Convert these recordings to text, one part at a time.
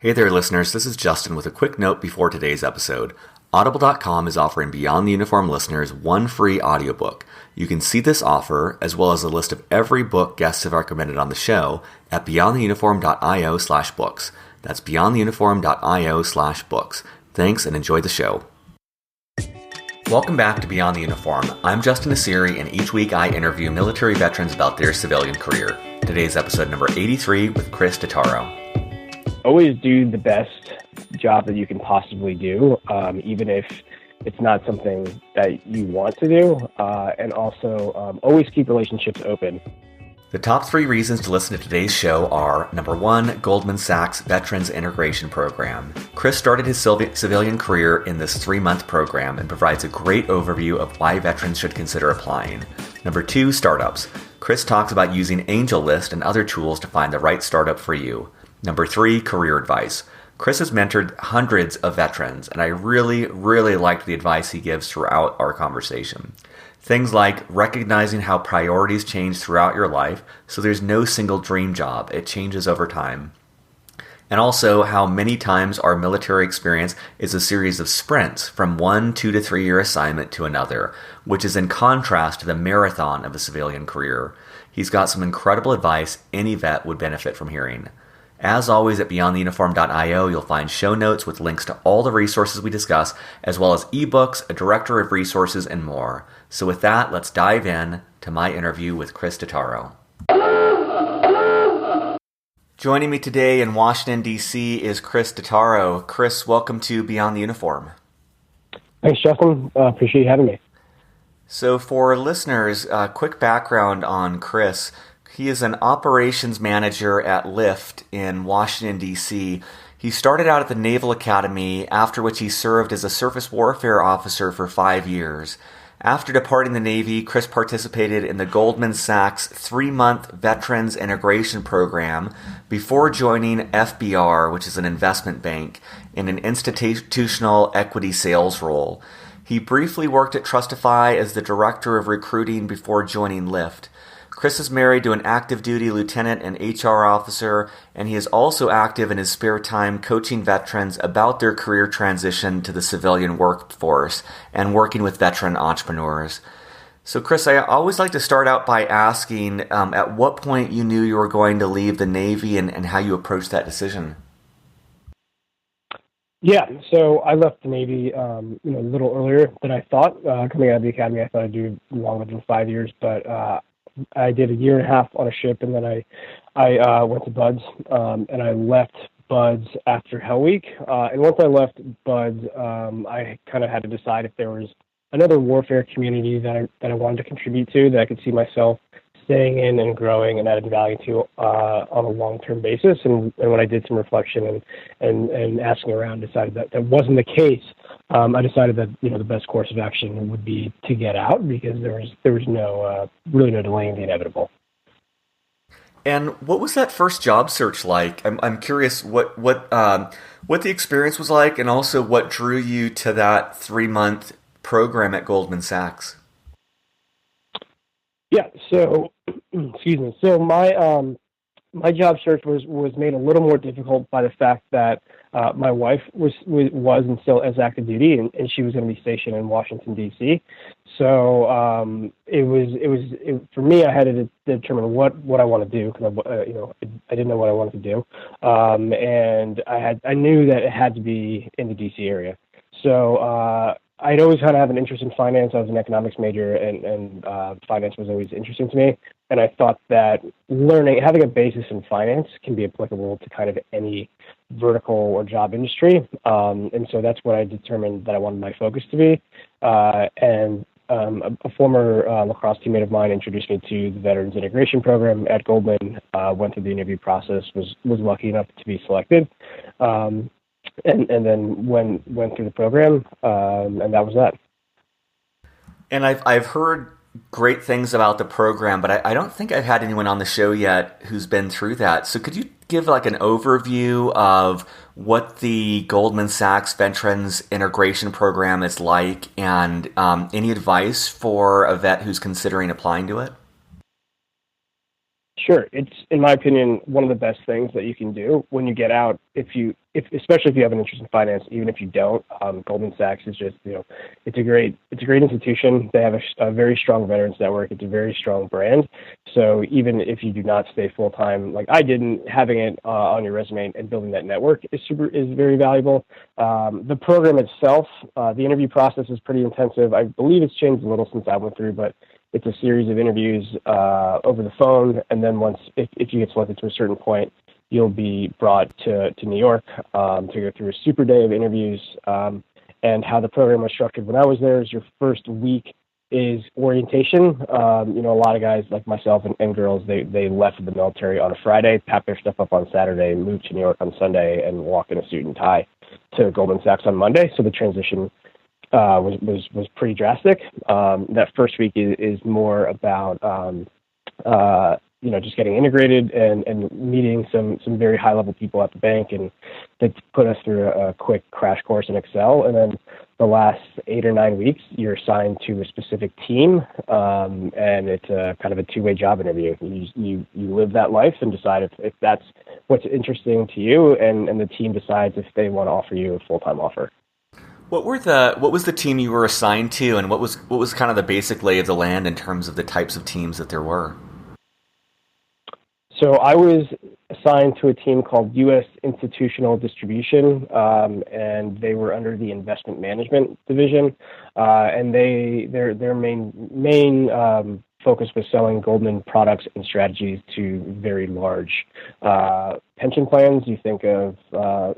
Hey there, listeners. This is Justin with a quick note before today's episode. Audible.com is offering Beyond the Uniform listeners one free audiobook. You can see this offer, as well as a list of every book guests have recommended on the show, at beyondtheuniform.io/books. That's beyondtheuniform.io/books. Thanks and enjoy the show. Welcome back to Beyond the Uniform. I'm Justin Asiri, and each week I interview military veterans about their civilian career. Today's episode number 83 with Chris Dattaro. Always do the best job that you can possibly do, even if it's not something that you want to do, and also always keep relationships open. The top 3 reasons to listen to today's show are, number 1, Goldman Sachs Veterans Integration Program. Chris started his civilian career in this 3-month program and provides a great overview of why veterans should consider applying. Number 2, startups. Chris talks about using AngelList and other tools to find the right startup for you. Number 3, career advice. Chris has mentored hundreds of veterans, and I really liked the advice he gives throughout our conversation. Things like recognizing how priorities change throughout your life, so there's no single dream job, it changes over time. And also how many times our military experience is a series of sprints from one 2 to 3 year assignment to another, which is in contrast to the marathon of a civilian career. He's got some incredible advice any vet would benefit from hearing. As always, at beyondtheuniform.io, you'll find show notes with links to all the resources we discuss, as well as ebooks, a directory of resources, and more. So with that, let's dive in to my interview with Chris Dattaro. Joining me today in Washington, D.C. is Chris Dattaro. Chris, welcome to Beyond the Uniform. Thanks, Justin. Appreciate you having me. So for listeners, quick background on Chris. He is an operations manager at Lyft in Washington, D.C. He started out at the Naval Academy, after which he served as a surface warfare officer for 5 years. After departing the Navy, Chris participated in the Goldman Sachs 3-month Veterans Integration Program before joining FBR, which is an investment bank, in an institutional equity sales role. He briefly worked at Trustify as the director of recruiting before joining Lyft. Chris is married to an active duty lieutenant and HR officer, and he is also active in his spare time coaching veterans about their career transition to the civilian workforce and working with veteran entrepreneurs. So Chris, I always like to start out by asking at what point you knew you were going to leave the Navy and how you approached that decision. Yeah, so I left the Navy a little earlier than I thought. Coming out of the Academy, I thought I'd do longer than 5 years, but I did a year and a half on a ship, and then I went to Buds, and I left Buds after Hell Week. And once I left Buds, I kind of had to decide if there was another warfare community that I wanted to contribute to, that I could see myself staying in and growing and adding value to on a long-term basis. And when I did some reflection and asking around, decided that wasn't the case. I decided that the best course of action would be to get out, because there was no really no delaying the inevitable. And what was that first job search like? I'm curious what the experience was like, and also what drew you to that 3-month program at Goldman Sachs. Yeah. So, excuse me. So my job search was made a little more difficult by the fact that my wife was and still is active duty, and she was going to be stationed in Washington, D.C. So it was for me. I had to determine what I want to do, because I didn't know what I wanted to do, and I knew that it had to be in the D.C. area. So I'd always kind of have an interest in finance. I was an economics major, and finance was always interesting to me. And I thought that having a basis in finance can be applicable to kind of any vertical or job industry. And so that's what I determined that I wanted my focus to be. And a former lacrosse teammate of mine introduced me to the Veterans Integration Program at Goldman, went through the interview process, was lucky enough to be selected. And then went through the program, and that was that. And I've heard great things about the program, but I don't think I've had anyone on the show yet who's been through that. So could you give like an overview of what the Goldman Sachs Veterans Integration Program is like, and any advice for a vet who's considering applying to it? Sure. It's, in my opinion, one of the best things that you can do when you get out. Especially if you have an interest in finance, even if you don't, Goldman Sachs is just, it's a great institution. They have a very strong veterans network. It's a very strong brand. So even if you do not stay full time, like I didn't, having it on your resume and building that network is very valuable. The program itself, the interview process is pretty intensive. I believe it's changed a little since I went through, but it's a series of interviews over the phone, and then if you get selected to a certain point, you'll be brought to New York to go through a super day of interviews. And how the program was structured when I was there is your first week is orientation. A lot of guys like myself and girls, they left the military on a Friday, packed their stuff up on Saturday, moved to New York on Sunday, and walked in a suit and tie to Goldman Sachs on Monday. So the transition was pretty drastic. That first week is more about just getting integrated and meeting some very high level people at the bank, and they put us through a quick crash course in Excel. And then the last 8 or 9 weeks, you're assigned to a specific team, and it's a kind of a two-way job interview. You live that life and decide if that's what's interesting to you, and the team decides if they want to offer you a full-time offer. What was the team you were assigned to, and what was kind of the basic lay of the land in terms of the types of teams that there were? So I was assigned to a team called U.S. Institutional Distribution, and they were under the investment management division, and their main focus was selling Goldman products and strategies to very large pension plans. You think of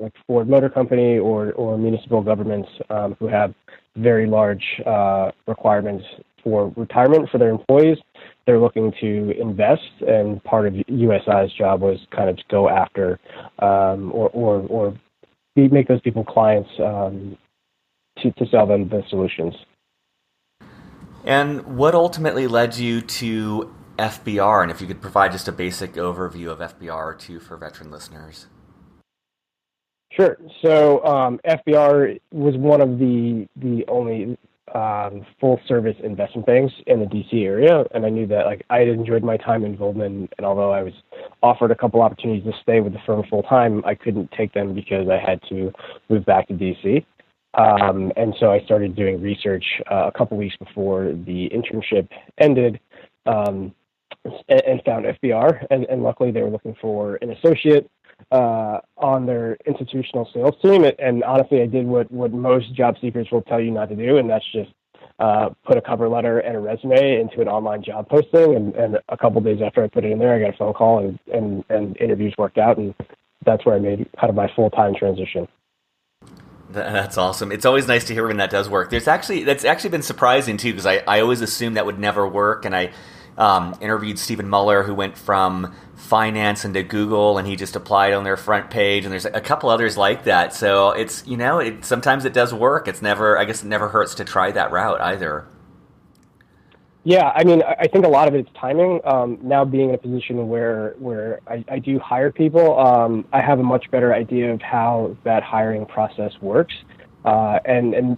like Ford Motor Company or municipal governments who have very large requirements for retirement for their employees. They're looking to invest, and part of USI's job was kind of to go after or make those people clients to sell them the solutions. And what ultimately led you to FBR? And if you could provide just a basic overview of FBR or two for veteran listeners. Sure. So FBR was one of the only full-service investment banks in the DC area, and I knew that I had enjoyed my time in Goldman, and although I was offered a couple opportunities to stay with the firm full-time, I couldn't take them because I had to move back to DC. And so I started doing research a couple weeks before the internship ended, and found FBR, and luckily they were looking for an associate on their institutional sales team. And honestly, I did what most job seekers will tell you not to do, and that's just put a cover letter and a resume into an online job posting. And a couple days after I put it in there, I got a phone call, and interviews worked out, and that's where I made kind of my full-time transition. That's awesome. It's always nice to hear when that does work. That's actually been surprising too, because I always assumed that would never work. And I interviewed Stephen Muller, who went from finance into Google, and he just applied on their front page. And there's a couple others like that. So it's sometimes it does work. It never hurts to try that route either. Yeah, I mean, I think a lot of it's timing. Now being in a position where I do hire people, I have a much better idea of how that hiring process works. And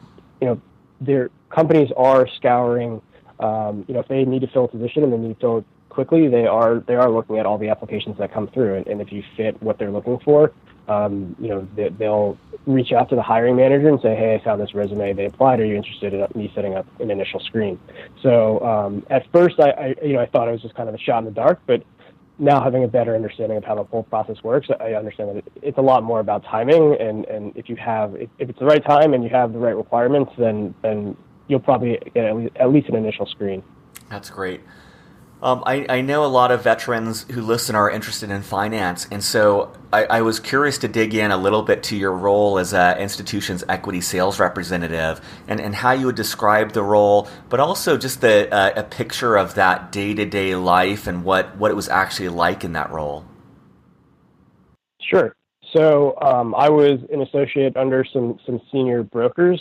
their companies are scouring, if they need to fill a position and they need to fill it quickly, they are looking at all the applications that come through. And if you fit what they're looking for, they'll reach out to the hiring manager and say, hey, I found this resume. They applied. Are you interested in me setting up an initial screen? So at first, I thought it was just kind of a shot in the dark, but now having a better understanding of how the whole process works, I understand that it's a lot more about timing. And if it's the right time and you have the right requirements, then you'll probably get at least an initial screen. That's great. I know a lot of veterans who listen are interested in finance, and so I was curious to dig in a little bit to your role as an institution's equity sales representative and how you would describe the role, but also just a picture of that day-to-day life and what it was actually like in that role. Sure. So I was an associate under some senior brokers,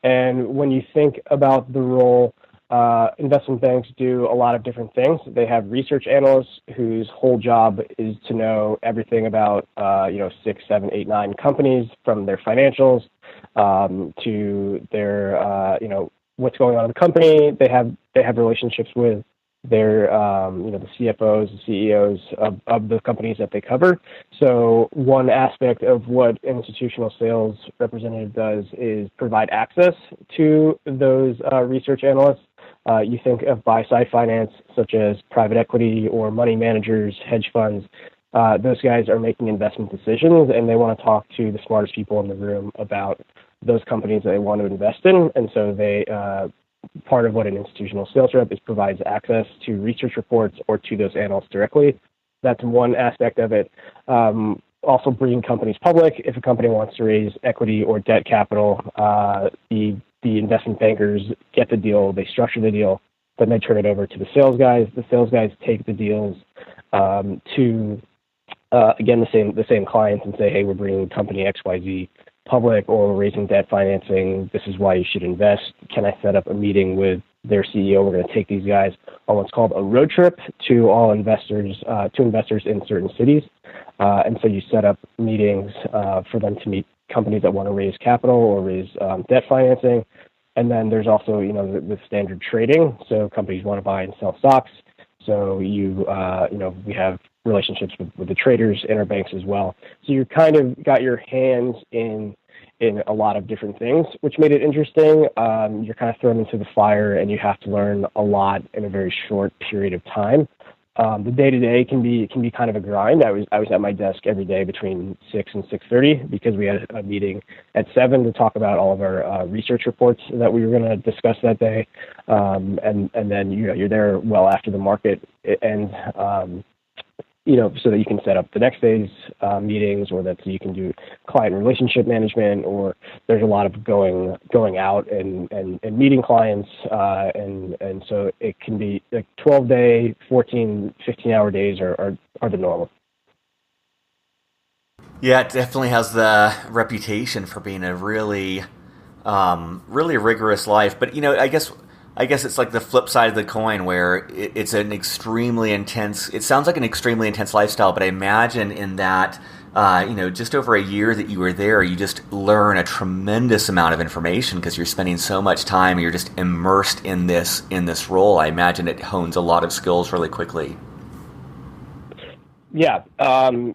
and when you think about the role, investment banks do a lot of different things. They have research analysts whose whole job is to know everything about 6, 7, 8, 9 companies, from their financials to their what's going on in the company. They have relationships with they're the CFOs, the CEOs of the companies that they cover. So one aspect of what an institutional sales representative does is provide access to those research analysts. You think of buy-side finance, such as private equity or money managers, hedge funds. Those guys are making investment decisions, and they want to talk to the smartest people in the room about those companies that they want to invest in. And so they part of what an institutional sales rep is provides access to research reports or to those analysts directly. That's one aspect of it. Also bringing companies public. If a company wants to raise equity or debt capital, the investment bankers get the deal, they structure the deal, then they turn it over to the sales guys. The sales guys take the deals to again the same clients and say, hey, we're bringing company XYZ public, or we're raising debt financing. This is why you should invest. Can I set up a meeting with their CEO? We're going to take these guys on what's called a road trip to all investors, to investors in certain cities. And so you set up meetings for them to meet companies that want to raise capital or raise debt financing. And then there's also, the standard trading. So companies want to buy and sell stocks. So we have relationships with the traders, interbanks as well. So you kind of got your hands in a lot of different things, which made it interesting. You're kind of thrown into the fire, and you have to learn a lot in a very short period of time. The day-to-day can be kind of a grind. I was at my desk every day between 6 and 6:30 because we had a meeting at 7 to talk about all of our research reports that we were going to discuss that day, and then you're there well after the market ends. So that you can set up the next day's meetings, or that so you can do client relationship management, or there's a lot of going out and meeting clients, and so it can be like 12-day, 14, 15-hour days are the normal. Yeah, it definitely has the reputation for being a really rigorous life. But I guess it's like the flip side of the coin, where it's an extremely intense. It sounds like an extremely intense lifestyle, but I imagine in that, just over a year that you were there, you just learn a tremendous amount of information because you're spending so much time. You're just immersed in this role. I imagine it hones a lot of skills really quickly. Yeah,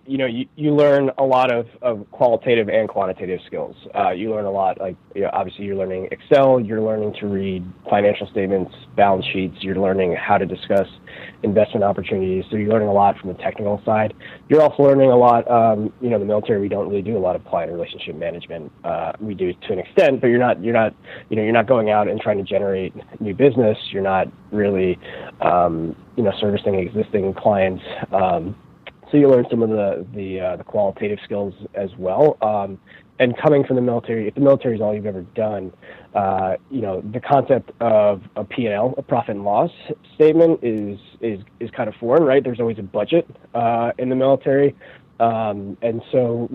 you learn a lot of qualitative and quantitative skills. You learn a lot, obviously you're learning Excel, you're learning to read financial statements, balance sheets, you're learning how to discuss investment opportunities. So you're learning a lot from the technical side. You're also learning a lot, the military, we don't really do a lot of client relationship management. We do to an extent, but you're not going out and trying to generate new business. You're not really, servicing existing clients. So you learn some of the qualitative skills as well. And coming from the military, if the military is all you've ever done, the concept of a P&L, a profit and loss statement, is kind of foreign, right? There's always a budget in the military, and so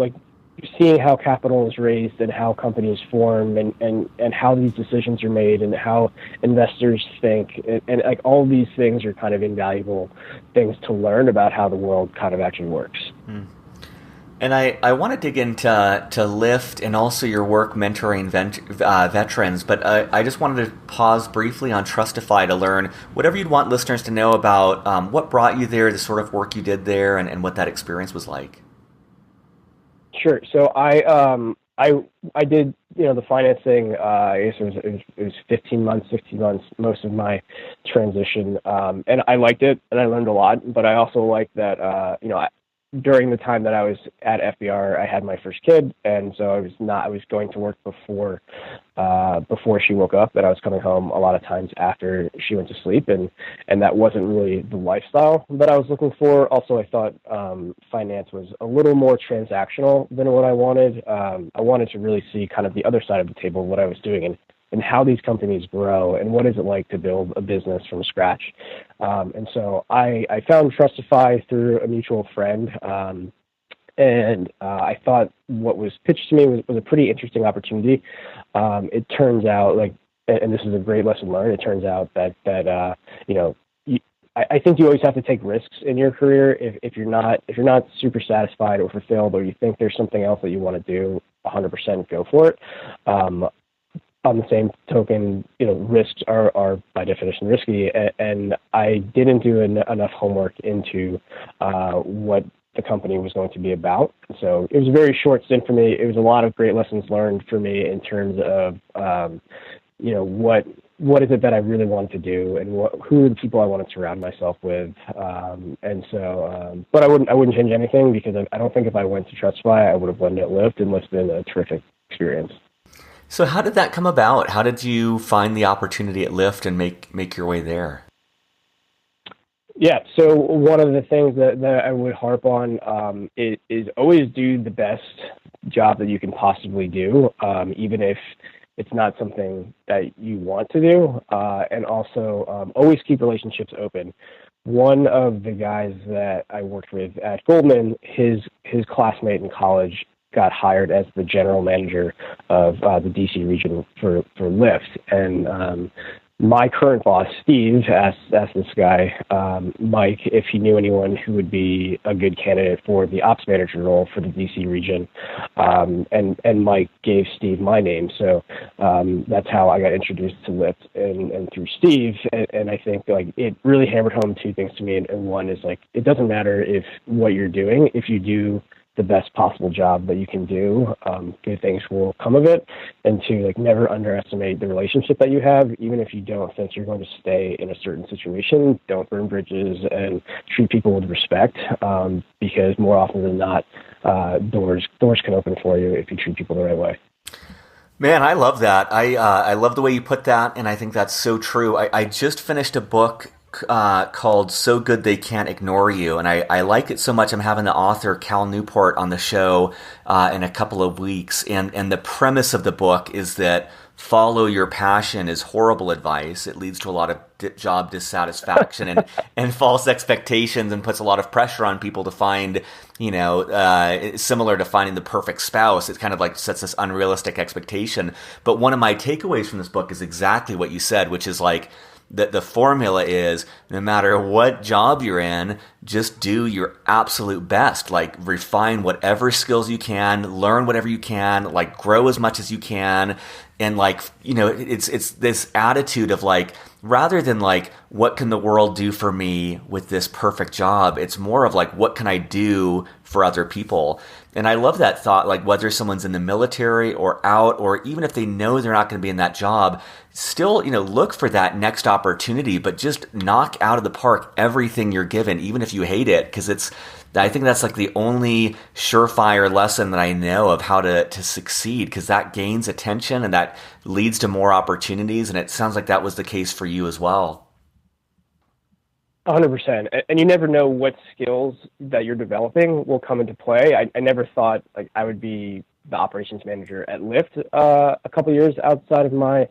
seeing how capital is raised and how companies form and how these decisions are made and how investors think and all these things are kind of invaluable things to learn about how the world kind of actually works. Mm. And I want to dig into Lyft and also your work mentoring veterans, but I just wanted to pause briefly on Trustify to learn whatever you'd want listeners to know about what brought you there, the sort of work you did there, and what that experience was like. Sure. So I did the financing. I guess it was 15 months, 16 months, most of my transition, and I liked it and I learned a lot. But I also liked that during the time that I was at FBR, I had my first kid, and so I was going to work before she woke up, and I was coming home a lot of times after she went to sleep, and that wasn't really the lifestyle that I was looking for. Also, I thought finance was a little more transactional than what I wanted. I wanted to really see kind of the other side of the table, what I was doing, and how these companies grow, and what is it like to build a business from scratch. And so I found Trustify through a mutual friend, and I thought what was pitched to me was a pretty interesting opportunity. It turns out, and this is a great lesson learned, it turns out that I think you always have to take risks in your career. If you're not super satisfied or fulfilled, or you think there's something else that you want to do, 100% go for it. on the same token, risks are by definition risky, and I didn't do enough homework into what the company was going to be about. So it was a very short stint for me. It was a lot of great lessons learned for me in terms of, what is it that I really wanted to do, and who are the people I want to surround myself with. But I wouldn't change anything, because I don't think if I went to Trustify, I would have landed at Lyft, and it's been a terrific experience. So how did that come about? How did you find the opportunity at Lyft and make your way there? Yeah, so one of the things that I would harp on is always do the best job that you can possibly do, even if it's not something that you want to do, and also always keep relationships open. One of the guys that I worked with at Goldman, his classmate in college got hired as the general manager of the DC region for Lyft, and my current boss, Steve, asked this guy, Mike, if he knew anyone who would be a good candidate for the ops manager role for the DC region. And Mike gave Steve my name. So that's how I got introduced to Lyft and through Steve. And I think it really hammered home two things to me. And one is it doesn't matter if what you're doing, if you do the best possible job that you can do, good things will come of it. And two, never underestimate the relationship that you have, even if you don't think you're going to stay in a certain situation. Don't burn bridges and treat people with respect, because more often than not, doors can open for you if you treat people the right way. Man, I love that. I love the way you put that, and I think that's so true. I just finished a book called So Good They Can't Ignore You, and I like it so much. I'm having the author Cal Newport on the show in a couple of weeks, and the premise of the book is that follow your passion is horrible advice. It leads to a lot of job dissatisfaction and false expectations, and puts a lot of pressure on people to find, similar to finding the perfect spouse. It kind of sets this unrealistic expectation. But one of my takeaways from this book is exactly what you said, which is the formula is, no matter what job you're in, just do your absolute best. Refine whatever skills you can, learn whatever you can, grow as much as you can. And it's this attitude of rather than what can the world do for me with this perfect job, it's more of what can I do for other people. And I love that thought, whether someone's in the military or out, or even if they know they're not going to be in that job, still, look for that next opportunity, but just knock out of the park everything you're given, even if you hate it. Because I think that's the only surefire lesson that I know of how to succeed, because that gains attention and that leads to more opportunities. And it sounds like that was the case for you as well. 100%. And you never know what skills that you're developing will come into play. I never thought I would be the operations manager at Lyft a couple of years outside of my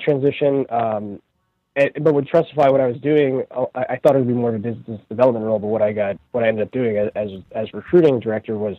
transition. But with Trustify, what I was doing, I thought it would be more of a business development role. But what I ended up doing as recruiting director was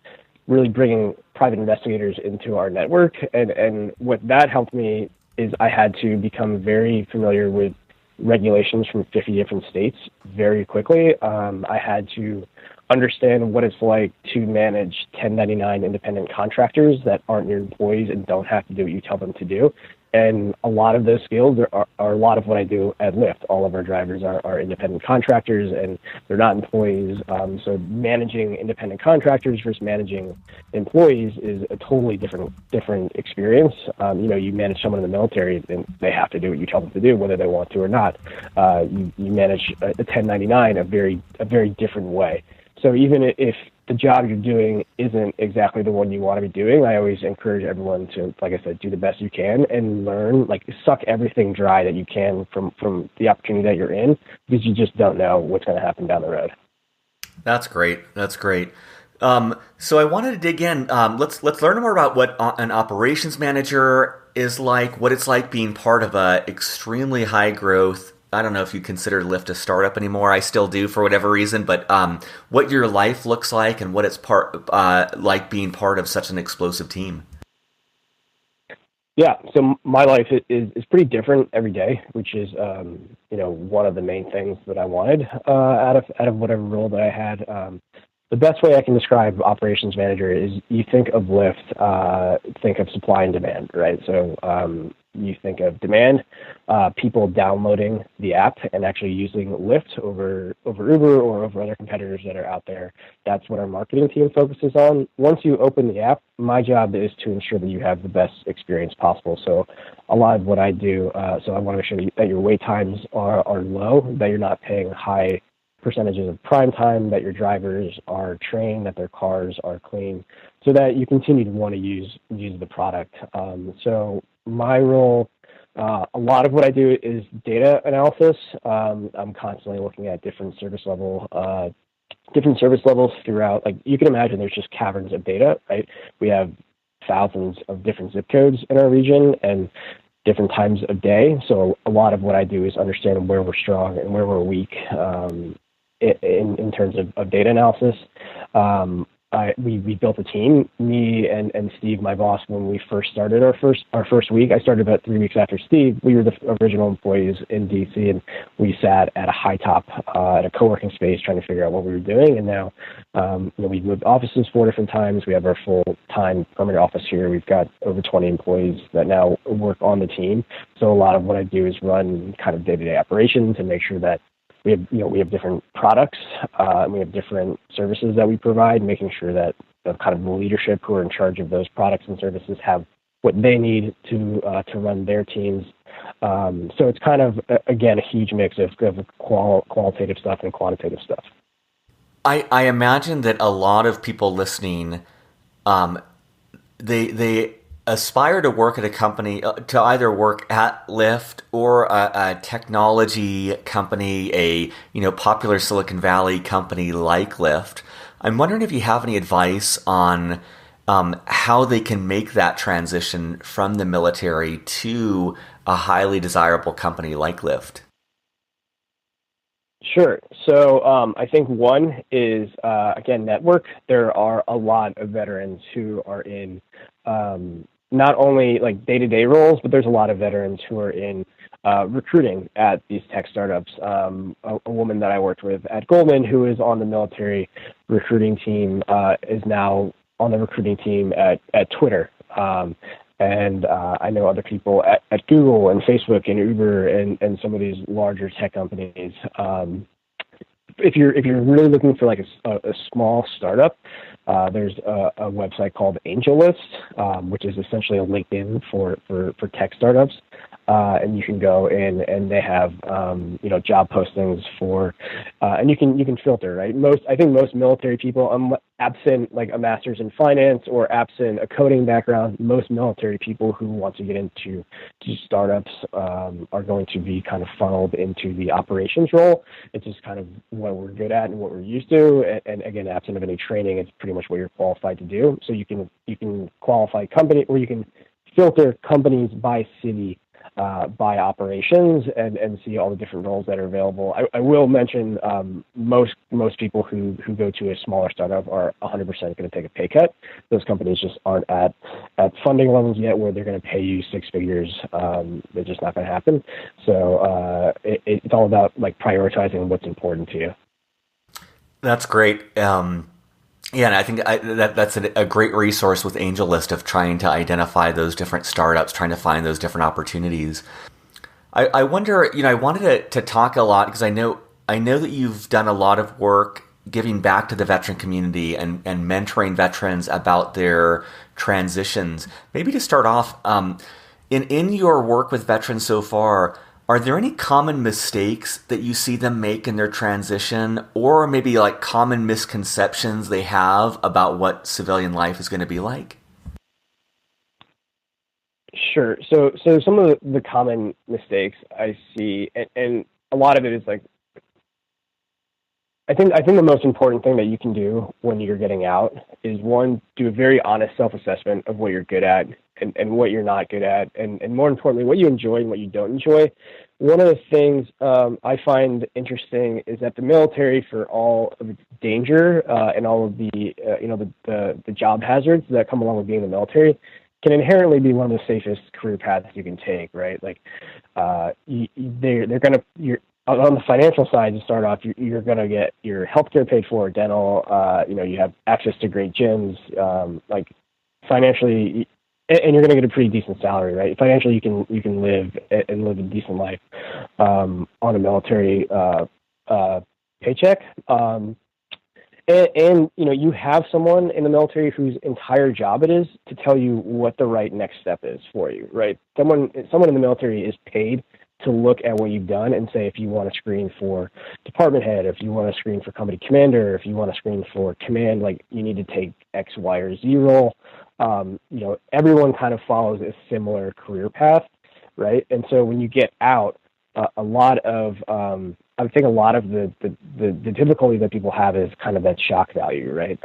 really bringing private investigators into our network. And what that helped me is I had to become very familiar with regulations from 50 different states very quickly. I had to understand what it's like to manage 1099 independent contractors that aren't your employees and don't have to do what you tell them to do. And a lot of those skills are a lot of what I do at Lyft. All of our drivers are independent contractors, and they're not employees. So managing independent contractors versus managing employees is a totally different experience. You manage someone in the military, and they have to do what you tell them to do, whether they want to or not. You manage a 1099 a very different way. So even if the job you're doing isn't exactly the one you want to be doing, I always encourage everyone to, like I said, do the best you can and learn, suck everything dry that you can from the opportunity that you're in, because you just don't know what's going to happen down the road. That's great. So I wanted to dig in. Let's learn more about what an operations manager is like, what it's like being part of a extremely high growth, I don't know if you consider Lyft a startup anymore. I still do for whatever reason, but what your life looks like and what it's like being part of such an explosive team. Yeah, so my life is pretty different every day, which is one of the main things that I wanted out of whatever role that I had. The best way I can describe operations manager is you think of Lyft, think of supply and demand, right? So you think of demand, people downloading the app and actually using Lyft over Uber or over other competitors that are out there. That's what our marketing team focuses on. Once you open the app, my job is to ensure that you have the best experience possible. So a lot of what I do, so I want to make sure that your wait times are low, that you're not paying high percentages of prime time, that your drivers are trained, that their cars are clean, so that you continue to want to use the product. So my role, a lot of what I do is data analysis. I'm constantly looking at different service levels throughout. Like, you can imagine, there's just caverns of data, right? We have thousands of different zip codes in our region and different times of day. So a lot of what I do is understand where we're strong and where we're weak in terms of data analysis. We built a team, me and Steve, my boss, when we first started our first week. I started about 3 weeks after Steve. We were the original employees in DC, and we sat at a high top at a co-working space trying to figure out what we were doing. And now, we've moved offices 4 different times. We have our full-time permanent office here. We've got over 20 employees that now work on the team. So a lot of what I do is run kind of day-to-day operations and make sure that we have different products, and we have different services that we provide, making sure that the kind of the leadership who are in charge of those products and services have what they need to run their teams. So it's kind of, again, a huge mix of qualitative stuff and quantitative stuff. I imagine that a lot of people listening, they aspire to work at a company, to either work at Lyft or a technology company, a popular Silicon Valley company like Lyft. I'm wondering if you have any advice on how they can make that transition from the military to a highly desirable company like Lyft. Sure. So I think one is, again, network. There are a lot of veterans who are in not only like day-to-day roles, but there's a lot of veterans who are in recruiting at these tech startups. A woman that I worked with at Goldman, who is on the military recruiting team, is now on the recruiting team at Twitter. And I know other people at Google and Facebook and Uber and some of these larger tech companies. If you're really looking for like a small startup, there's a website called AngelList, which is essentially a LinkedIn for tech startups. And you can go in and they have job postings for and you can filter, right? I think most military people, absent like a master's in finance or absent a coding background, most military people who want to get into startups are going to be kind of funneled into the operations role. It's just kind of what we're good at and what we're used to. And again, absent of any training, it's pretty much what you're qualified to do. So you can qualify company, or you can filter companies by city, by operations, and see all the different roles that are available. I will mention most people who go to a smaller startup are 100% going to take a pay cut. Those companies just aren't at funding levels yet where they're going to pay you 6 figures. They're just not going to happen. So it's all about like prioritizing what's important to you. That's great. Yeah, and I think that's a great resource with AngelList of trying to identify those different startups, trying to find those different opportunities. I wonder, I wanted to talk a lot because I know that you've done a lot of work giving back to the veteran community and mentoring veterans about their transitions. Maybe to start off, in your work with veterans so far, are there any common mistakes that you see them make in their transition, or maybe like common misconceptions they have about what civilian life is going to be like? Sure. So some of the common mistakes I see, and a lot of it is like, I think the most important thing that you can do when you're getting out is, one, do a very honest self-assessment of what you're good at and what you're not good at, and more importantly, what you enjoy and what you don't enjoy. One of the things I find interesting is that the military, for all of its danger and all of the the job hazards that come along with being in the military, can inherently be one of the safest career paths you can take, right? Like you're on the financial side, to start off, you're going to get your healthcare paid for, dental, you have access to great gyms, like financially, and you're going to get a pretty decent salary, right? Financially, you can live a decent life on a military paycheck. And you have someone in the military whose entire job it is to tell you what the right next step is for you, right? Someone in the military is paid to look at what you've done and say if you want to screen for department head, if you want to screen for company commander, if you want to screen for command, like you need to take X, Y, or Z role. Everyone kind of follows a similar career path, right? And so when you get out, a lot of I think a lot of the difficulty that people have is kind of that shock value, right?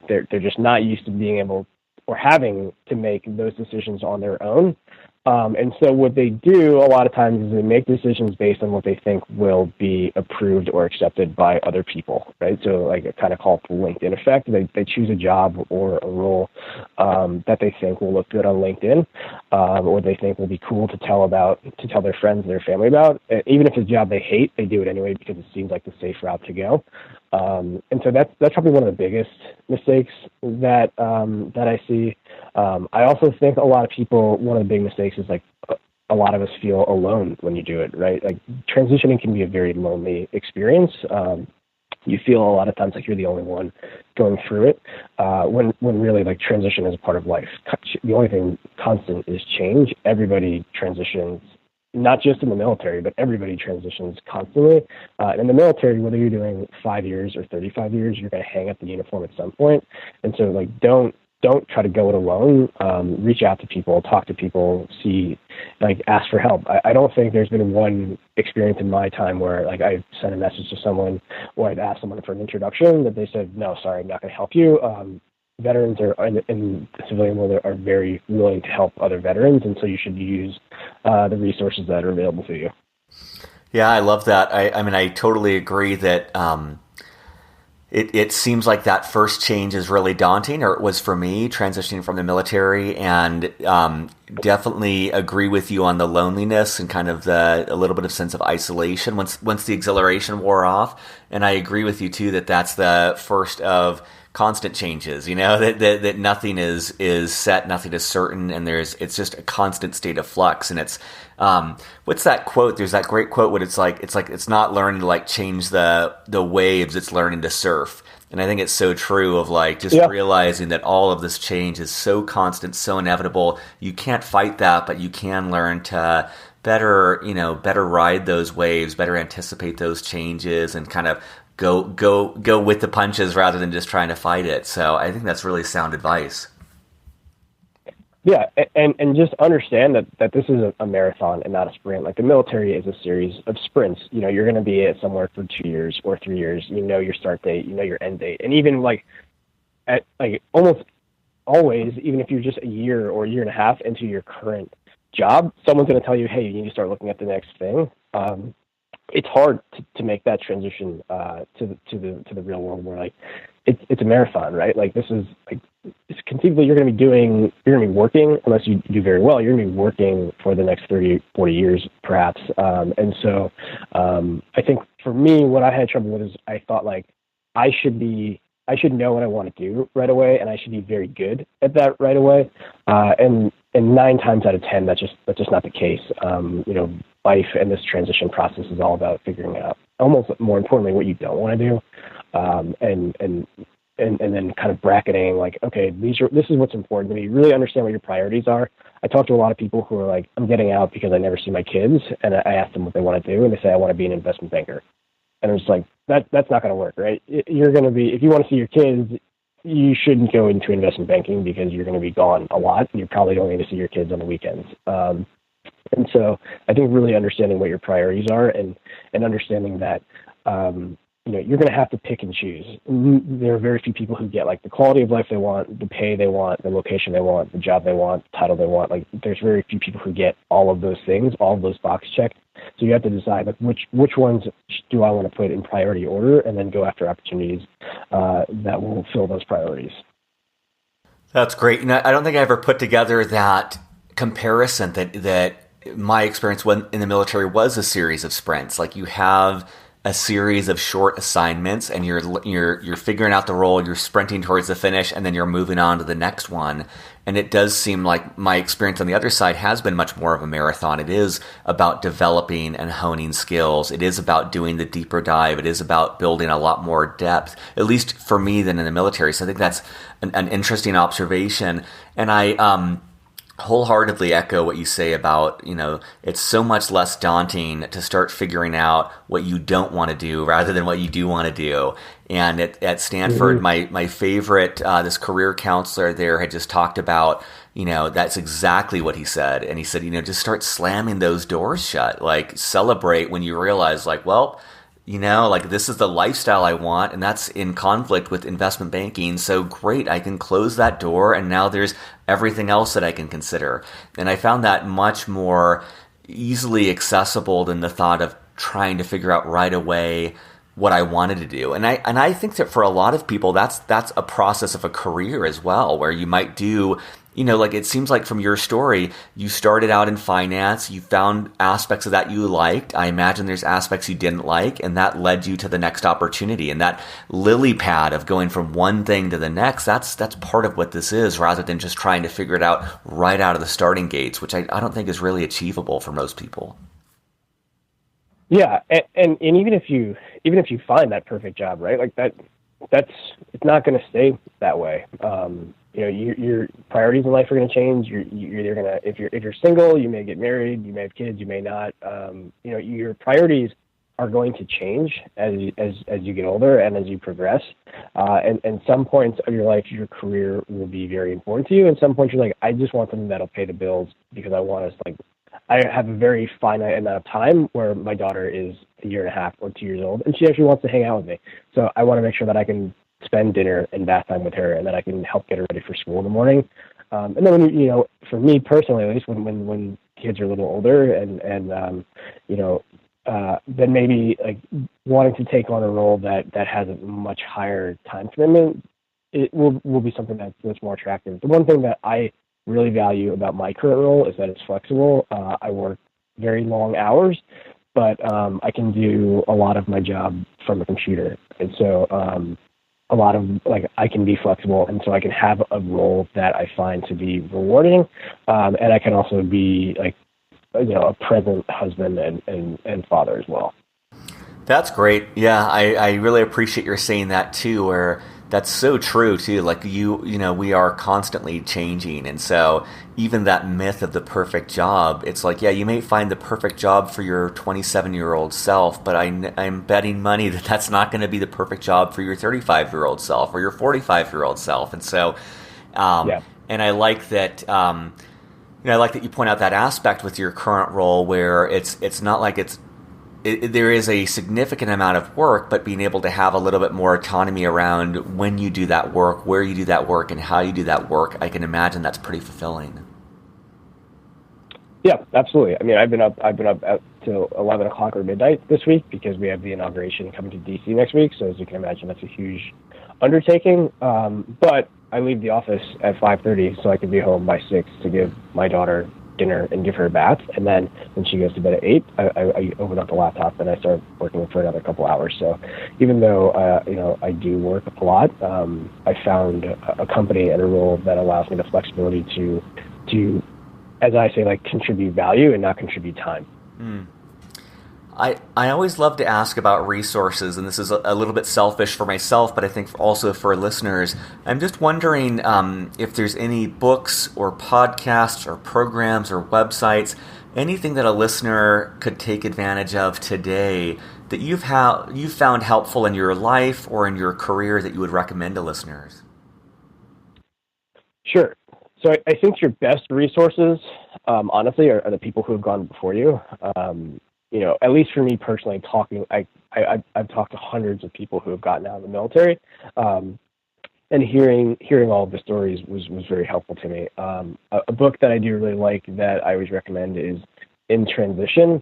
They're just not used to being able or having to make those decisions on their own. And so what they do a lot of times is they make decisions based on what they think will be approved or accepted by other people, right? So like a kind of called the LinkedIn effect. They choose a job or a role that they think will look good on LinkedIn, or they think will be cool to tell their friends and their family about. Even if it's a job they hate, they do it anyway because it seems like the safe route to go. And so that's probably one of the biggest mistakes that I see. I also think a lot of people, one of the big mistakes is like a lot of us feel alone when you do it, right? Like transitioning can be a very lonely experience. You feel a lot of times like you're the only one going through it, when really like transition is a part of life. The only thing constant is change. Everybody transitions, not just in the military, but everybody transitions constantly. In the military, whether you're doing 5 years or 35 years, you're going to hang up the uniform at some point. And so like, don't try to go it alone. Reach out to people, talk to people, ask for help. I don't think there's been one experience in my time where like I've sent a message to someone or I've asked someone for an introduction that they said, no, sorry, I'm not going to help you. Veterans in the civilian world are very willing to help other veterans, and so you should use the resources that are available to you. Yeah, I love that. I mean, I totally agree that it seems like that first change is really daunting, or it was for me, transitioning from the military, and definitely agree with you on the loneliness and kind of a little bit of sense of isolation once the exhilaration wore off. And I agree with you too that that's the first of constant changes, that nothing is set, nothing is certain, and it's just a constant state of flux. And it's what's that quote? There's that great quote where it's like it's not learning to like change the waves, it's learning to surf. And I think it's so true of like just realizing that all of this change is so constant, so inevitable. You can't fight that, but you can learn to better ride those waves, better anticipate those changes, and kind of go with the punches rather than just trying to fight it. So I think that's really sound advice. Yeah, and just understand that this is a marathon and not a sprint. Like the military is a series of sprints. You're going to be at somewhere for 2 years or 3 years. Your start date, your end date, and even like at like almost always, even if you're just a year or a year and a half into your current job, someone's going to tell you, hey, you need to start looking at the next thing. It's hard to make that transition to the real world where like it's a marathon, right? Like this is like it's conceivably you're going to be working, unless you do very well, you're going to be working for the next 30, 40 years perhaps. And so I think for me, what I had trouble with is I thought like I should know what I want to do right away, and I should be very good at that right away. And 9 times out of 10, that's just not the case. Life and this transition process is all about figuring out, almost more importantly, what you don't want to do, and then kind of bracketing like, okay, this is what's important to me. Really understand what your priorities are. I talk to a lot of people who are like, I'm getting out because I never see my kids, and I ask them what they want to do, and they say I want to be an investment banker, and I'm just like, that's not going to work, right? You're going to be, if you want to see your kids, you shouldn't go into investment banking because you're going to be gone a lot, and you're probably only going to see your kids on the weekends. And so I think really understanding what your priorities are and understanding that, you're going to have to pick and choose. There are very few people who get like the quality of life they want, the pay they want, the location they want, the job they want, the title they want. Like there's very few people who get all of those things, all of those box checked. So you have to decide like which ones do I want to put in priority order, and then go after opportunities that will fill those priorities. That's great. I don't think I ever put together that comparison that my experience when in the military was a series of sprints. Like you have a series of short assignments, and you're figuring out the role, you're sprinting towards the finish, and then you're moving on to the next one. And it does seem like my experience on the other side has been much more of a marathon. It is about developing and honing skills. It is about doing the deeper dive. It is about building a lot more depth, at least for me, than in the military. So I think that's an interesting observation. And I wholeheartedly echo what you say about, it's so much less daunting to start figuring out what you don't want to do rather than what you do want to do. And at Stanford, my favorite, this career counselor there had just talked about, that's exactly what he said. And he said, just start slamming those doors shut, like celebrate when you realize this is the lifestyle I want, and that's in conflict with investment banking. So great, I can close that door, and now there's everything else that I can consider. And I found that much more easily accessible than the thought of trying to figure out right away what I wanted to do. And I think that for a lot of people, that's a process of a career as well, where you might do, it seems like from your story, you started out in finance, you found aspects of that you liked. I imagine there's aspects you didn't like, and that led you to the next opportunity. And that lily pad of going from one thing to the next, that's part of what this is, rather than just trying to figure it out right out of the starting gates, which I don't think is really achievable for most people. Yeah, and even if you find that perfect job, right? Like that's it's not going to stay that way. Your priorities in life are going to change. You're either going to, if you're single, you may get married, you may have kids, you may not. Your priorities are going to change as you get older and as you progress. And some points of your life, your career will be very important to you. And some points you're like, I just want something that'll pay the bills because I have a very finite amount of time where my daughter is a year and a half or 2 years old, and she actually wants to hang out with me. So I want to make sure that I can spend dinner and bath time with her, and that I can help get her ready for school in the morning. And then when for me personally, at least when kids are a little older, and then maybe like wanting to take on a role that has a much higher time commitment, it will be something that's more attractive. The one thing that I really value about my current role is that it's flexible. I work very long hours, but I can do a lot of my job from a computer. And so I can be flexible, and so I can have a role that I find to be rewarding. And I can also be a present husband and father as well. That's great. Yeah, I really appreciate your saying that too, where that's so true too. Like we are constantly changing. And so even that myth of the perfect job, it's like, yeah, you may find the perfect job for your 27-year-old self, but I'm betting money that that's not going to be the perfect job for your 35-year-old self or your 45-year-old self. And so, and I like that, I like that you point out that aspect with your current role where it's not like there is a significant amount of work, but being able to have a little bit more autonomy around when you do that work, where you do that work, and how you do that work, I can imagine that's pretty fulfilling. Yeah, absolutely. I mean, I've been up till 11 o'clock or midnight this week because we have the inauguration coming to DC next week. So as you can imagine, that's a huge undertaking. But I leave the office at 5:30 so I can be home by 6 to give my daughter dinner and give her a bath, and then when she goes to bed at 8, I open up the laptop and I start working for another couple hours. So even though I do work a lot, I found a company and a role that allows me the flexibility to, as I say, contribute value and not contribute time. I always love to ask about resources, and this is a little bit selfish for myself, but I think also for listeners. I'm just wondering if there's any books or podcasts or programs or websites, anything that a listener could take advantage of today that you've found helpful in your life or in your career that you would recommend to listeners. Sure. So I think your best resources, honestly, are the people who have gone before you. At least for me personally, I've talked to hundreds of people who have gotten out of the military, and hearing all of the stories was very helpful to me. A book that I do really like that I always recommend is In Transition.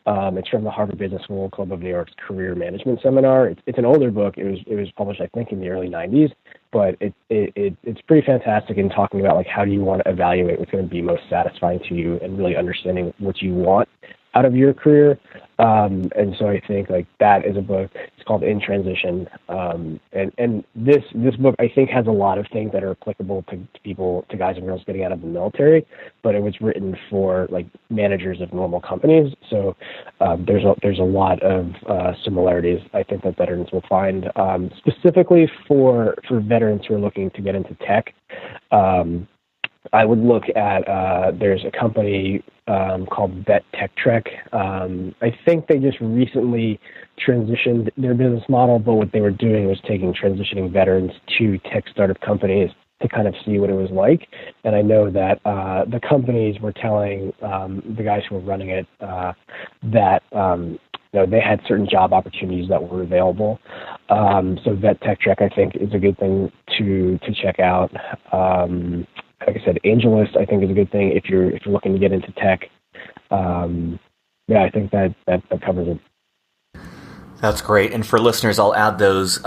It's from the Harvard Business School Club of New York's Career Management Seminar. It's an older book. It was published, I think, in the early 90s, but it's pretty fantastic in talking about how do you want to evaluate what's going to be most satisfying to you and really understanding what you want out of your career. And so I think like that is a book. It's called In Transition. And this book I think has a lot of things that are applicable to people, to guys and girls getting out of the military, but it was written for like managers of normal companies. So there's a lot of similarities I think that veterans will find, specifically for veterans who are looking to get into tech. I would look at, there's a company called Vet Tech Trek. I think they just recently transitioned their business model, but what they were doing was transitioning veterans to tech startup companies to kind of see what it was like. And I know that the companies were telling the guys who were running it that they had certain job opportunities that were available. So Vet Tech Trek, I think, is a good thing to check out. Like I said, AngelList, I think, is a good thing if you're looking to get into tech. I think that covers it. That's great. And for listeners, I'll add those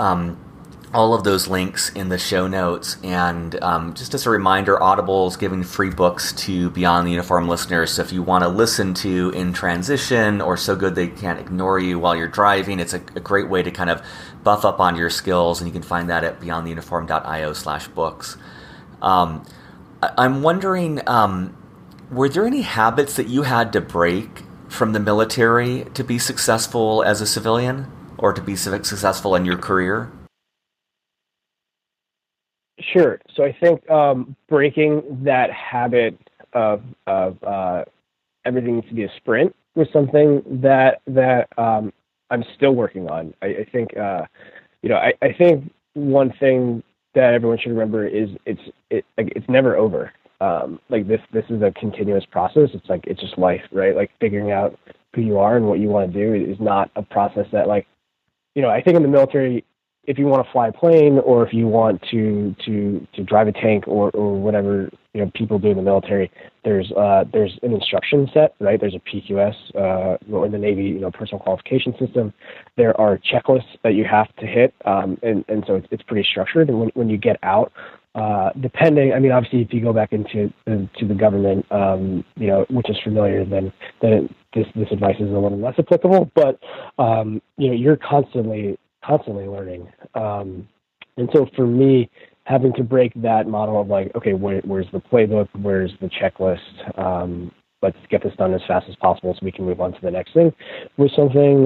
all of those links in the show notes. And just as a reminder, Audible is giving free books to Beyond the Uniform listeners. So if you want to listen to In Transition or So Good They Can't Ignore You while you're driving, it's a great way to kind of buff up on your skills. And you can find that at beyondtheuniform.io/books. I'm wondering, were there any habits that you had to break from the military to be successful as a civilian or to be successful in your career? Sure. So I think breaking that habit of everything needs to be a sprint was something that I'm still working on. I think I think one thing that everyone should remember is it's never over. This is a continuous process. It's just life, right? Like figuring out who you are and what you want to do is not a process that I think in the military, if you want to fly a plane or if you want to drive a tank or whatever people do in the military, there's an instruction set, right? There's a PQS in the Navy, personal qualification system. There are checklists that you have to hit, and so it's pretty structured. And when you get out, obviously if you go back into the government, which is familiar, then this advice is a little less applicable. But you're constantly learning. And so for me, having to break that model of where's the playbook, where's the checklist, let's get this done as fast as possible so we can move on to the next thing, was something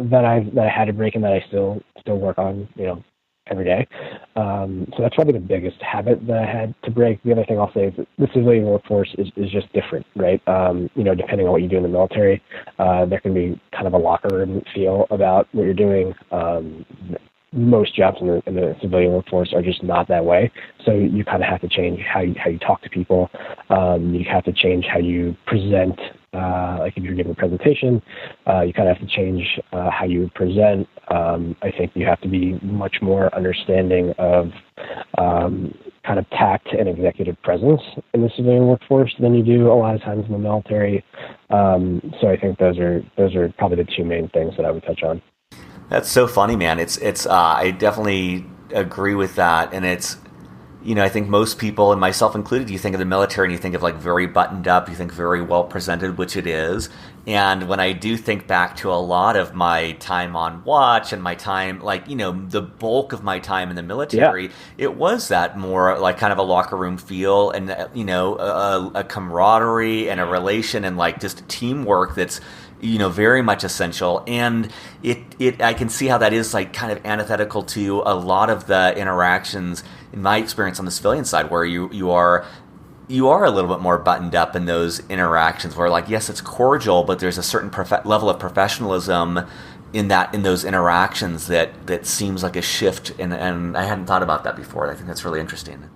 that I had to break and that I still work on, every day. So that's probably the biggest habit that I had to break. The other thing I'll say is that the civilian workforce is just different, right? Depending on what you do in the military, there can be kind of a locker room feel about what you're doing. Most jobs in the civilian workforce are just not that way. So you kind of have to change how you talk to people. You have to change how you present. If you're giving a presentation, you kind of have to change how you present. I think you have to be much more understanding of kind of tact and executive presence in the civilian workforce than you do a lot of times in the military. So I think those are probably the two main things that I would touch on. That's so funny, man. It's I definitely agree with that, and it's. I think most people, and myself included, you think of the military and you think of very buttoned up, you think very well presented, which it is. And when I do think back to a lot of my time on watch and my time, the bulk of my time in the military, It was that more kind of a locker room feel and, a camaraderie and a relation and just teamwork that's, very much essential. And I can see how that is kind of antithetical to a lot of the interactions in my experience on the civilian side, where you are a little bit more buttoned up in those interactions where yes, it's cordial, but there's a certain level of professionalism in those interactions that seems like a shift. And I hadn't thought about that before. I think that's really interesting.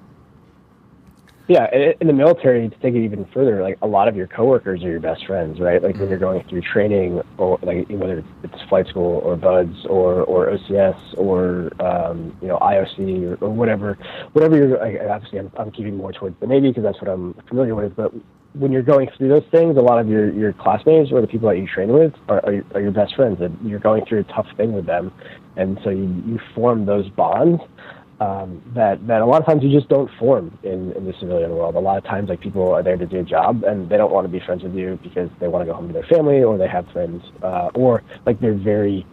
Yeah, in the military, to take it even further, a lot of your coworkers are your best friends, right? When you're going through training, or whether it's flight school or BUDS or OCS or IOC or whatever you're. Obviously, I'm keeping more towards the Navy because that's what I'm familiar with. But when you're going through those things, a lot of your classmates or the people that you train with are your best friends, and you're going through a tough thing with them, and so you form those bonds. that a lot of times you just don't form in the civilian world. A lot of times, like, people are there to do a job, and they don't want to be friends with you because they want to go home to their family, or they have friends, or like they're very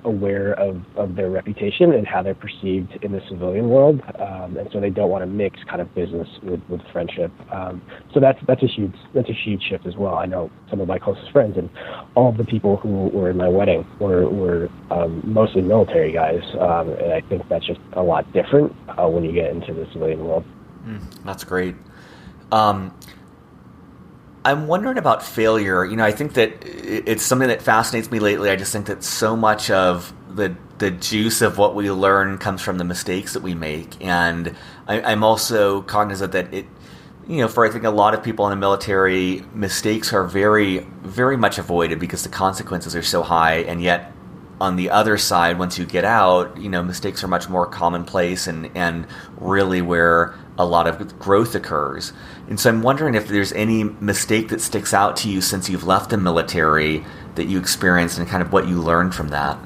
aware of their reputation and how they're perceived in the civilian world, and so they don't want to mix kind of business with friendship. So that's a huge shift as well. I know some of my closest friends, and all of the people who were in my wedding were mostly military guys, and I think that's just a lot different when you get into the civilian world. That's great. I'm wondering about failure. I think that it's something that fascinates me lately. I just think that so much of the juice of what we learn comes from the mistakes that we make. And I'm also cognizant that for I think a lot of people in the military, mistakes are very, very much avoided because the consequences are so high. And yet on the other side, once you get out, mistakes are much more commonplace and really where a lot of growth occurs. And so I'm wondering if there's any mistake that sticks out to you since you've left the military that you experienced and kind of what you learned from that.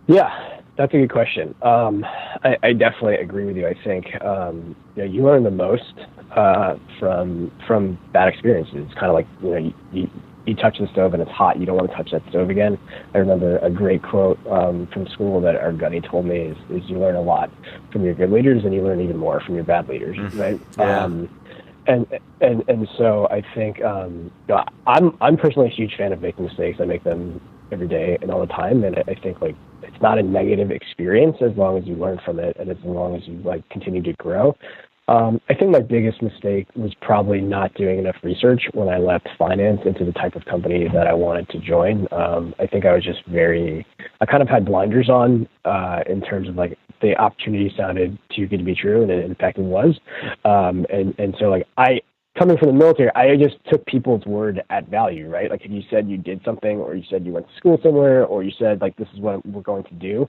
Yeah, that's a good question. I definitely agree with you. I think you learn the most from bad experiences. It's kind of like you touch the stove and it's hot. You don't want to touch that stove again. I remember a great quote from school that our gunny told me is you learn a lot from your good leaders and you learn even more from your bad leaders, right? Yeah. And so I think I'm personally a huge fan of making mistakes. I make them every day and all the time, and I think like it's not a negative experience as long as you learn from it and as long as you like continue to grow. I think my biggest mistake was probably not doing enough research when I left finance into the type of company that I wanted to join. I think I was just I kind of had blinders on in terms of like the opportunity sounded too good to be true, and in fact it was. And so like coming from the military, I just took people's word at value, right? Like if you said you did something, or you said you went to school somewhere, or you said like this is what we're going to do,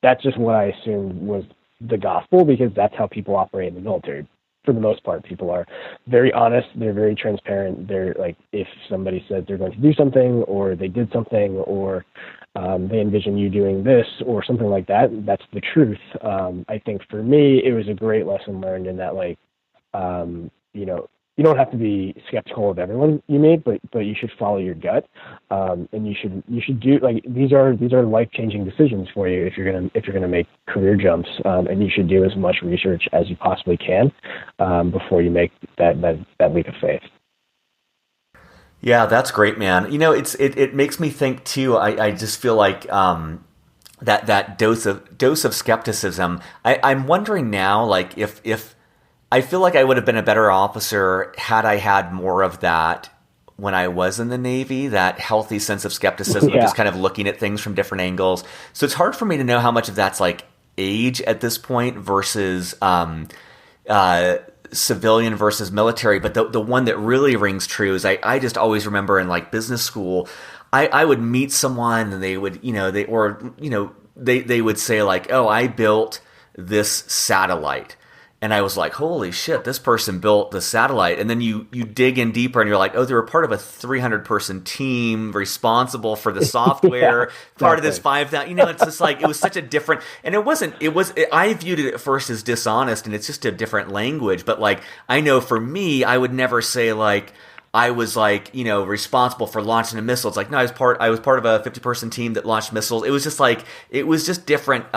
that's just what I assumed was the gospel, because that's how people operate in the military. For the most part, people are very honest. They're very transparent. They're like, if somebody says they're going to do something, or they did something, or they envision you doing this or something like that, that's the truth. I think for me, it was a great lesson learned in that, like, you don't have to be skeptical of everyone you meet, but you should follow your gut, and you should do, like, these are life-changing decisions for you if you're gonna make career jumps, and you should do as much research as you possibly can before you make that leap of faith. Yeah, that's great, man. It makes me think too. I just feel like that dose of skepticism. I'm wondering now, like, if I feel like I would have been a better officer had I had more of that when I was in the Navy, that healthy sense of skepticism, of just kind of looking at things from different angles. So it's hard for me to know how much of that's like age at this point versus civilian versus military. But the one that really rings true is I just always remember in like business school, I would meet someone and they would, they would say like, oh, I built this satellite. And I was like, holy shit, this person built the satellite. And then you dig in deeper and you're like, oh, they were part of a 300-person team responsible for the software, part of this 5,000. It's just like, it was such a different, and I viewed it at first as dishonest, and it's just a different language. But like, I know for me, I would never say like, I was like, responsible for launching a missile. It's like, no, I was part of a 50-person team that launched missiles. It was just different,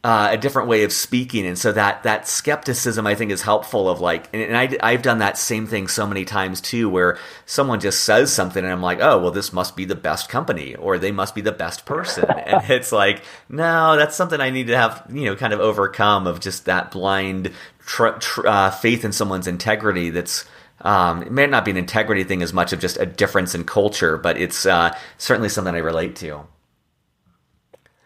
a different way of speaking. And so that skepticism, I think, is helpful of like, and I've done that same thing so many times too, where someone just says something and I'm like, oh, well, this must be the best company, or they must be the best person. And it's like, no, that's something I need to have, kind of overcome, of just that blind faith in someone's integrity. That's, it may not be an integrity thing as much of just a difference in culture, but it's certainly something I relate to.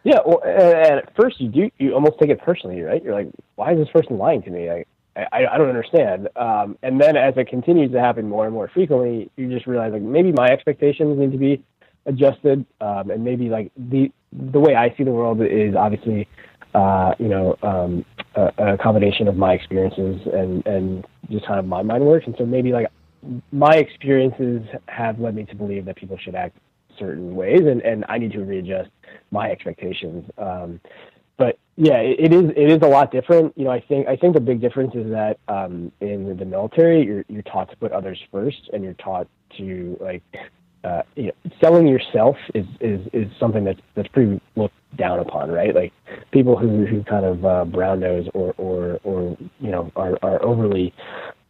Yeah, well, and at first you almost take it personally, right? You're like, why is this person lying to me? I don't understand. And then as it continues to happen more and more frequently, you just realize like maybe my expectations need to be adjusted, and maybe like the way I see the world is obviously a combination of my experiences and just kind of my mind works. And so maybe like my experiences have led me to believe that people should act certain ways, and I need to readjust my expectations. But yeah, it is a lot different. I think the big difference is that in the military, you're taught to put others first, and you're taught to selling yourself is something that's pretty looked down upon, right? Like people who kind of brown nose or are overly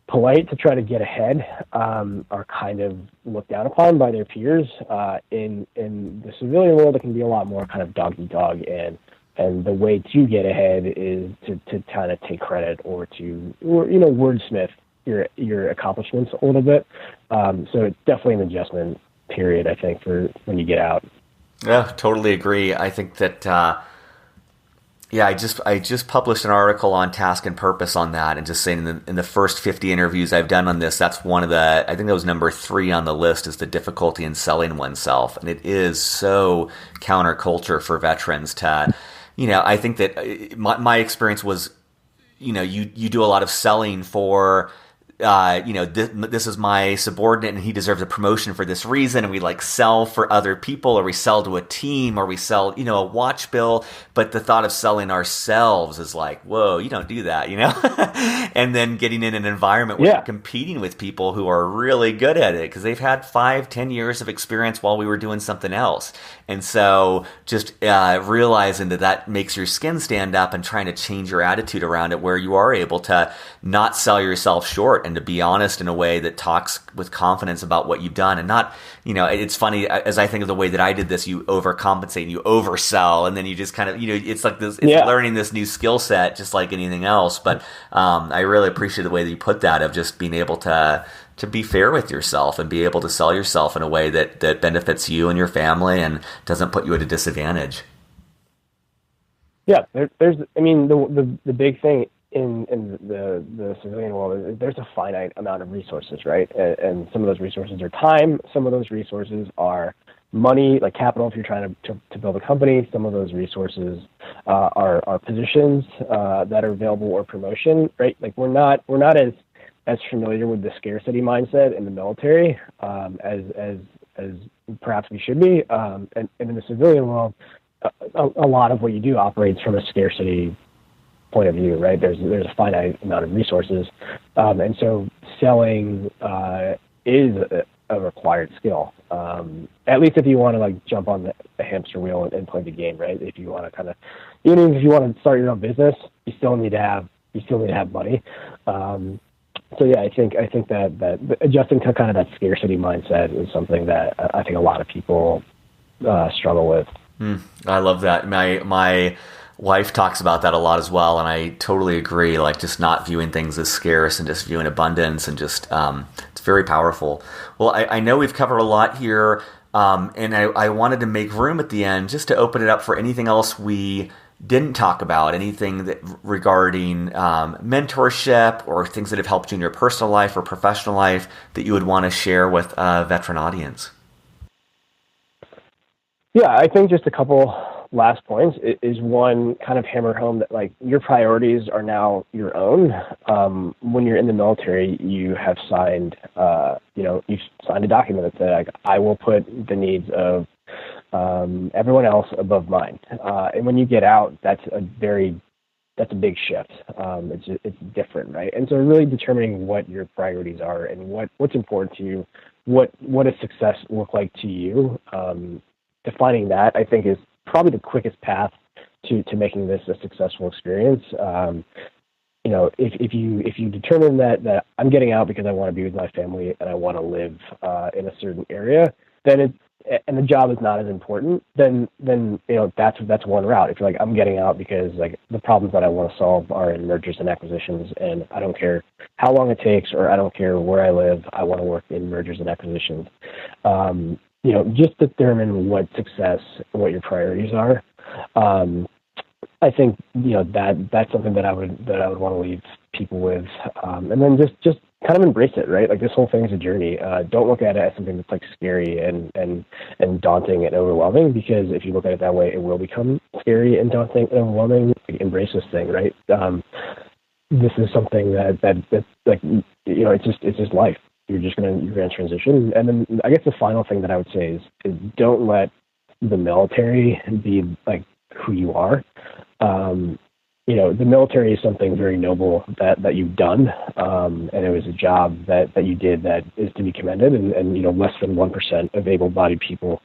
polite to try to get ahead are kind of looked down upon by their peers. In the civilian world, it can be a lot more kind of dog eat dog, and the way to get ahead is to kind of take credit or wordsmith your accomplishments a little bit. So it's definitely an adjustment period, I think, for when you get out. Yeah, totally agree. I think that I just published an article on task and purpose on that, and just saying in the first 50 interviews I've done on this, that's one of I think that was number 3 on the list, is the difficulty in selling oneself. And it is so counterculture for veterans to, I think that my experience was, you do a lot of selling for, this is my subordinate and he deserves a promotion for this reason, and we sell for other people, or we sell to a team, or we sell a watch bill. But the thought of selling ourselves is whoa, you don't do that, and then getting in an environment where you're competing with people who are really good at it because they've had 5-10 years of experience while we were doing something else. And so just realizing that makes your skin stand up, and trying to change your attitude around it, where you are able to not sell yourself short, and to be honest in a way that talks with confidence about what you've done, and not, it's funny, as I think of the way that I did this, you overcompensate and you oversell, and then you just kind of, it's like this, it's learning this new skill set, just like anything else. But I really appreciate the way that you put that, of just being able to be fair with yourself and be able to sell yourself in a way that benefits you and your family and doesn't put you at a disadvantage. Yeah, the big thing in the civilian world is there's a finite amount of resources, right? And some of those resources are time. Some of those resources are money, like capital, if you're trying to build a company. Some of those resources are positions that are available, or promotion, right? Like we're not as familiar with the scarcity mindset in the military as perhaps we should be. And in the civilian world, a lot of what you do operates from a scarcity point of view, right? There's a finite amount of resources, and so selling is a required skill. At least if you want to jump on the hamster wheel and play the game, right? If you want to kind of, even if you want to start your own business, you still need to have money. So yeah, I think that adjusting to kind of that scarcity mindset is something that I think a lot of people struggle with. I love that. My wife talks about that a lot as well, and I totally agree. Just not viewing things as scarce and just viewing abundance, and just it's very powerful. Well, I know we've covered a lot here, and I wanted to make room at the end just to open it up for anything else we didn't talk about, anything that regarding mentorship or things that have helped you in your personal life or professional life that you would want to share with a veteran audience. Yeah, I think just a couple last points is one, kind of hammer home that your priorities are now your own. When you're in the military, you have signed, you've signed a document that said I will put the needs of everyone else above mine. And when you get out, that's a big shift. It's different, right? And so really determining what your priorities are and what's important to you, what does success look like to you. Defining that, I think, is probably the quickest path to making this a successful experience. If you determine that I'm getting out because I want to be with my family and I want to live in a certain area, then and the job is not as important, then that's one route. If you're I'm getting out because the problems that I want to solve are in mergers and acquisitions, and I don't care how long it takes, or I don't care where I live, I want to work in mergers and acquisitions. Just determine what success and what your priorities are. I think that's something that I would want to leave people with, and then just kind of embrace it, right? This whole thing is a journey. Don't look at it as something that's scary and daunting and overwhelming, because if you look at it that way, it will become scary and daunting and overwhelming. Embrace this thing, right? This is something that it's just life. you're gonna transition. And then I guess the final thing that I would say is don't let the military be like who you are. The military is something very noble that you've done, and it was a job that you did that is to be commended. And less than 1% of able-bodied people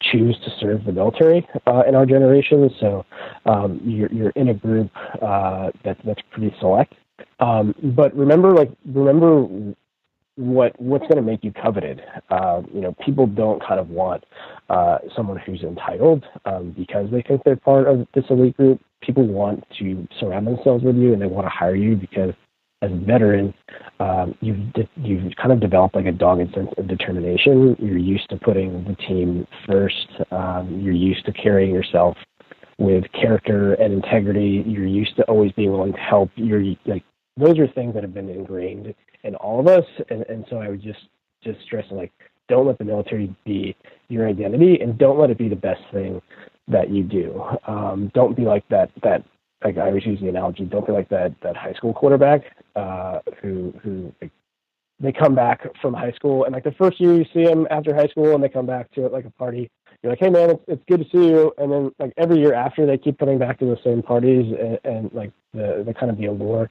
choose to serve the military in our generation. So you're in a group that's pretty select. But remember what's going to make you coveted. People don't kind of want someone who's entitled because they think they're part of this elite group. People want to surround themselves with you, and they want to hire you because as a veteran, you've kind of developed like a dogged sense of determination. You're used to putting the team first. You're used to carrying yourself with character and integrity. You're used to always being willing to help. Those are things that have been ingrained in all of us. And so I would just stress, like, don't let the military be your identity, and don't let it be the best thing that you do. Don't be like that like I always use the analogy, don't be like that high school quarterback who like, they come back from high school, and like the first year you see them after high school and they come back to like a party, you're like, hey man, it's good to see you. And then like every year after, they keep putting back to the same parties, and like the kind of the allure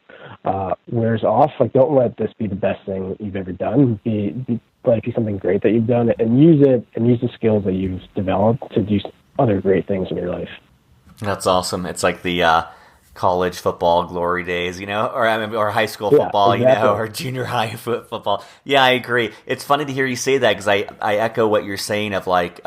wears off. Like, don't let this be the best thing you've ever done. Let it be something great that you've done, and use the skills that you've developed to do other great things in your life. That's awesome. It's like the college football glory days, or high school football, exactly. Or junior high football. Yeah, I agree. It's funny to hear you say that, because I echo what you're saying of like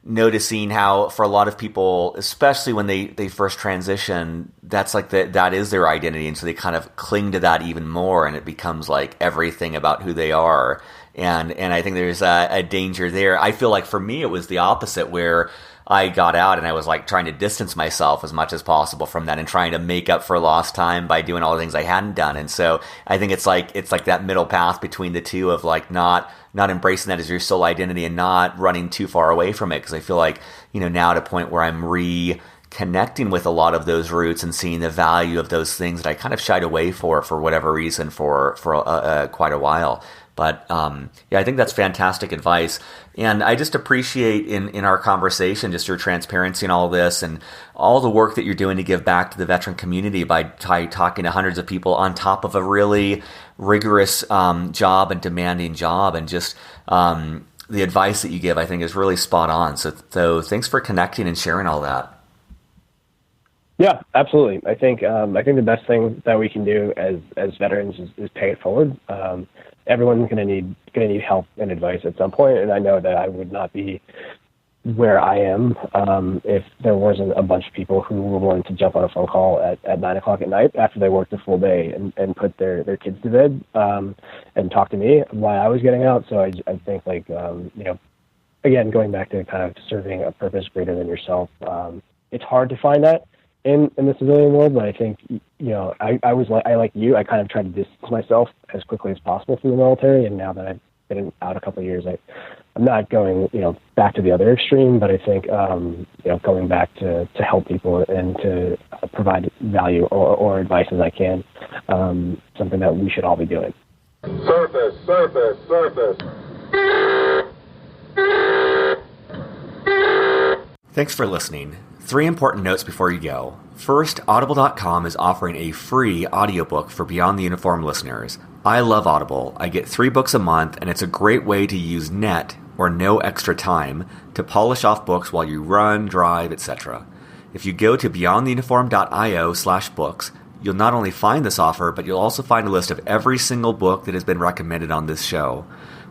noticing how for a lot of people, especially when they first transition, that's like that is their identity, and so they kind of cling to that even more, and it becomes like everything about who they are. And I think there's a danger there. I feel like for me it was the opposite, where I got out and I was like trying to distance myself as much as possible from that, and trying to make up for lost time by doing all the things I hadn't done. And so I think it's like that middle path between the two of like not embracing that as your sole identity and not running too far away from it. Because I feel like, now at a point where I'm reconnecting with a lot of those roots and seeing the value of those things that I kind of shied away for whatever reason for quite a while. But I think that's fantastic advice. And I just appreciate in our conversation just your transparency in all this, and all the work that you're doing to give back to the veteran community by talking to hundreds of people on top of a really rigorous job and demanding job. And just the advice that you give, I think, is really spot on. So thanks for connecting and sharing all that. Yeah, absolutely. I think the best thing that we can do as veterans is pay it forward. Everyone's going to need help and advice at some point, and I know that I would not be where I am if there wasn't a bunch of people who were willing to jump on a phone call at 9:00 at night after they worked a full day and put their kids to bed and talk to me while I was getting out. So I think like again, going back to kind of serving a purpose greater than yourself, it's hard to find that in the civilian world, but I think, I like you, I kind of tried to distance myself as quickly as possible from the military, and now that I've been out a couple of years, I'm not going, back to the other extreme, but I think, going back to help people and to provide value or advice as I can, something that we should all be doing. Surface. Thanks for listening. 3 important notes before you go. First, Audible.com is offering a free audiobook for Beyond the Uniform listeners. I love Audible. I get 3 books a month, and it's a great way to use net, or no extra time, to polish off books while you run, drive, etc. If you go to beyondtheuniform.io/books, you'll not only find this offer, but you'll also find a list of every single book that has been recommended on this show.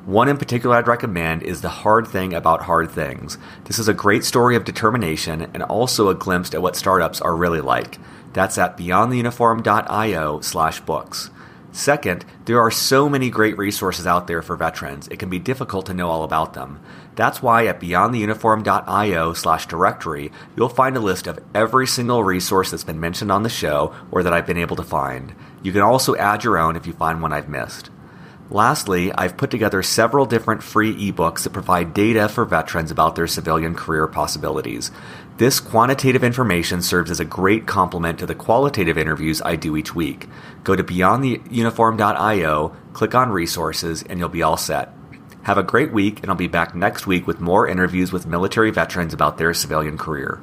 One in particular I'd recommend is The Hard Thing About Hard Things. This is a great story of determination and also a glimpse at what startups are really like. That's at beyondtheuniform.io/books. Second, there are so many great resources out there for veterans, it can be difficult to know all about them. That's why at beyondtheuniform.io/directory, you'll find a list of every single resource that's been mentioned on the show or that I've been able to find. You can also add your own if you find one I've missed. Lastly, I've put together several different free ebooks that provide data for veterans about their civilian career possibilities. This quantitative information serves as a great complement to the qualitative interviews I do each week. Go to beyondtheuniform.io, click on resources, and you'll be all set. Have a great week, and I'll be back next week with more interviews with military veterans about their civilian career.